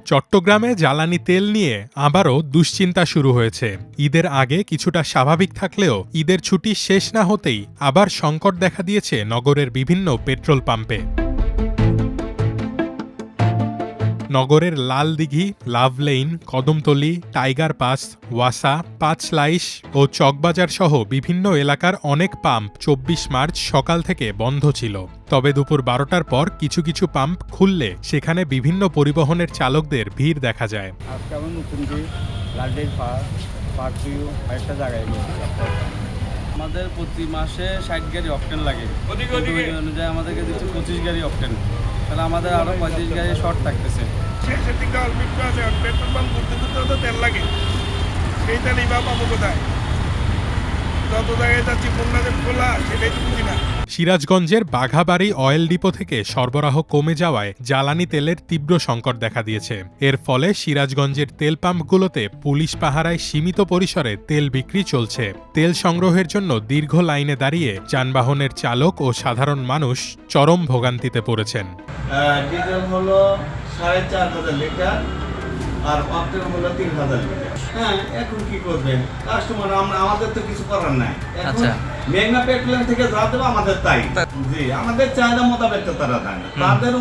চট্টগ্রামে জ্বালানি তেল নিয়ে আবারও দুশ্চিন্তা শুরু হয়েছে। ঈদের আগে কিছুটা স্বাভাবিক থাকলেও ঈদের ছুটি শেষ না হতেই আবার সংকট দেখা দিয়েছে নগরের বিভিন্ন পেট্রোল পাম্পে। নগরের লালদিঘি, লাভলেইন, কদমতলী, টাইগার পাস, ওয়াসা, পাঁচলাইশ ও চকবাজার সহ বিভিন্ন এলাকার অনেক পাম্প ২৪ মার্চ সকাল থেকে বন্ধ ছিল। তবে দুপুর ১২টার পর কিছু কিছু পাম্প খুললে সেখানে বিভিন্ন পরিবহনের চালকদের ভিড় দেখা যায়। আমাদের প্রতি মাসে ৬০ গাড়ি অকটেন লাগে, অনুযায়ী আমাদেরকে দিচ্ছে ২৫ গাড়ি অকটেন, তাহলে আমাদের আরো ৩৫ গাড়ি শর্ট থাকতেছে। শেষের দিকে অল্প একটু আছে, পেট্রোল পাম্প ঘুরতে ঘুরতে তো তেল লাগে, সেই তেলই বা পাবো কোথায়? যত জায়গায় যাচ্ছি বন্যাতে খোলা, সেটাই তো বুঝি না। সিরাজগঞ্জের বাঘাবাড়ী অয়েল ডিপো থেকে সরবরাহ কমে যাওয়ায় জ্বালানি তেলের তীব্র সংকট দেখা দিয়েছে। এর ফলে সিরাজগঞ্জের তেল পাম্পগুলোতে পুলিশ পাহারায় সীমিত পরিসরে তেল বিক্রি চলছে। তেল সংগ্রহের জন্য দীর্ঘ লাইনে দাঁড়িয়ে যানবাহনের চালক ও সাধারণ মানুষ চরম ভোগান্তিতে পড়েছেন। ডিজেল হলো ৪,৫০০ লিটার আর অক্টেন হলো ৩,০০০ লিটার। হ্যাঁ, এখন কি করবেন কাস্টমার? আমাদের তো কিছু করার নাই। আচ্ছা, মেঘনা পেট্রোলিয়াম থেকে যা দেবো আমাদের তাই। জি, আমাদের চাহিদা মোতাবেক তো তারা দেয় না, তাদের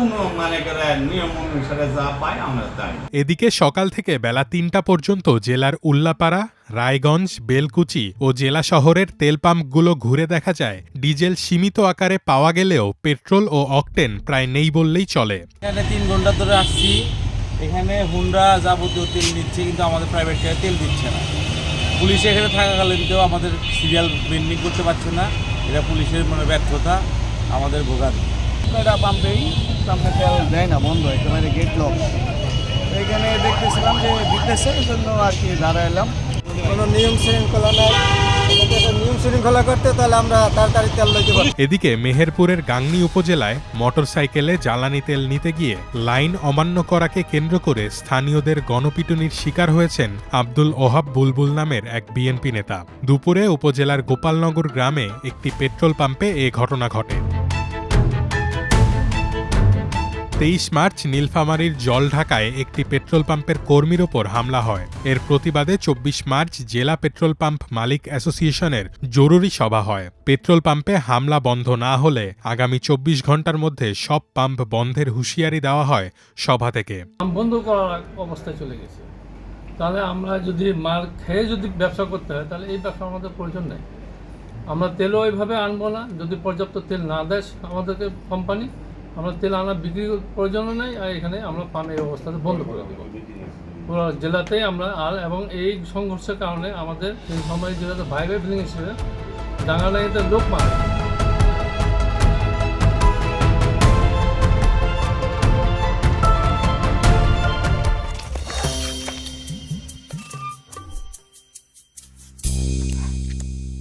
নিয়ম অনুসারে যা পায় আমরা তাই। এদিকে সকাল থেকে বেলা ৩টা পর্যন্ত জেলার উল্লাপাড়া, রায়গঞ্জ, বেলকুচি ও জেলা শহরের তেল পাম্পগুলো ঘুরে দেখা যায় ডিজেল সীমিত আকারে পাওয়া গেলেও পেট্রোল ও অকটেন প্রায় নেই বললেই চলে। এখানে ৩ ঘন্টা ধরে আসছি, এখানে হুন্ডা যাবতীয় তেল দিচ্ছে, কিন্তু আমাদের প্রাইভেট গাড়ি তেল দিচ্ছে না। পুলিশ এখানে থাকাকালীনতেও আমাদের সিরিয়াল মেনটেন করতে পারছে না, এটা পুলিশের ব্যর্থতা, আমাদের ভোগান্তি। এটা পাম্পে তেল দেয় না, বন্ধ একেবারে গেট লক। এখানে দেখতেছিলাম যে দিতেছে, এই জন্য আর কি দাঁড়াইলাম। কোনো নিয়ম শৃঙ্খলা নাই, নিয়ম শৃঙ্খলা করতে তাহলে আমরা তাড়াতাড়ি তেল লইতে পারি। এদিকে মেহেরপুরের গাংনী উপজেলায় মোটরসাইকেলে জ্বালানি তেল নিতে গিয়ে লাইন অমান্য করাকে কেন্দ্র করে স্থানীয়দের গণপিটুনির শিকার হয়েছেন আব্দুল ওহাব বুলবুল নামের এক বিএনপি নেতা। দুপুরে উপজেলার গোপালনগর গ্রামে একটি পেট্রোল পাম্পে এ ঘটনা ঘটে। ২৩ মার্চ নীলফামারীর জলঢাকায় একটি পেট্রোল পাম্পের কর্মীর ওপর হামলা হয়। এর প্রতিবাদে ২৪ মার্চ জেলা পেট্রোল পাম্প মালিক অ্যাসোসিয়েশনের জরুরি সভা হয়। পেট্রোল পাম্পে হামলা বন্ধ না হলে আগামী ২৪ ঘন্টার মধ্যে সব পাম্প বন্ধের হুঁশিয়ারি দেওয়া হয় সভা থেকে। বন্ধ করার অবস্থায় চলে গেছে, তাহলে আমরা যদি মাল খেয়ে যদি ব্যবসা করতে হয় তাহলে এই ব্যবসা আমাদের প্রয়োজন নেই। আমরা তেলও ওইভাবে আনবো না, যদি পর্যাপ্ত তেল না দেয় আমাদেরকে কোম্পানি, আমরা তেল আনা বিক্রি প্রয়োজন নেই। আর এখানে আমরা পাম্প এই অবস্থাতে বন্ধ করে দেবো পুরো জেলাতেই আমরা। আর এবং এই সংঘর্ষের কারণে আমাদের এই সময় জেলাতে ভাই ফিলিং হিসেবে ডাঙ্গালাইতে লোক মারে।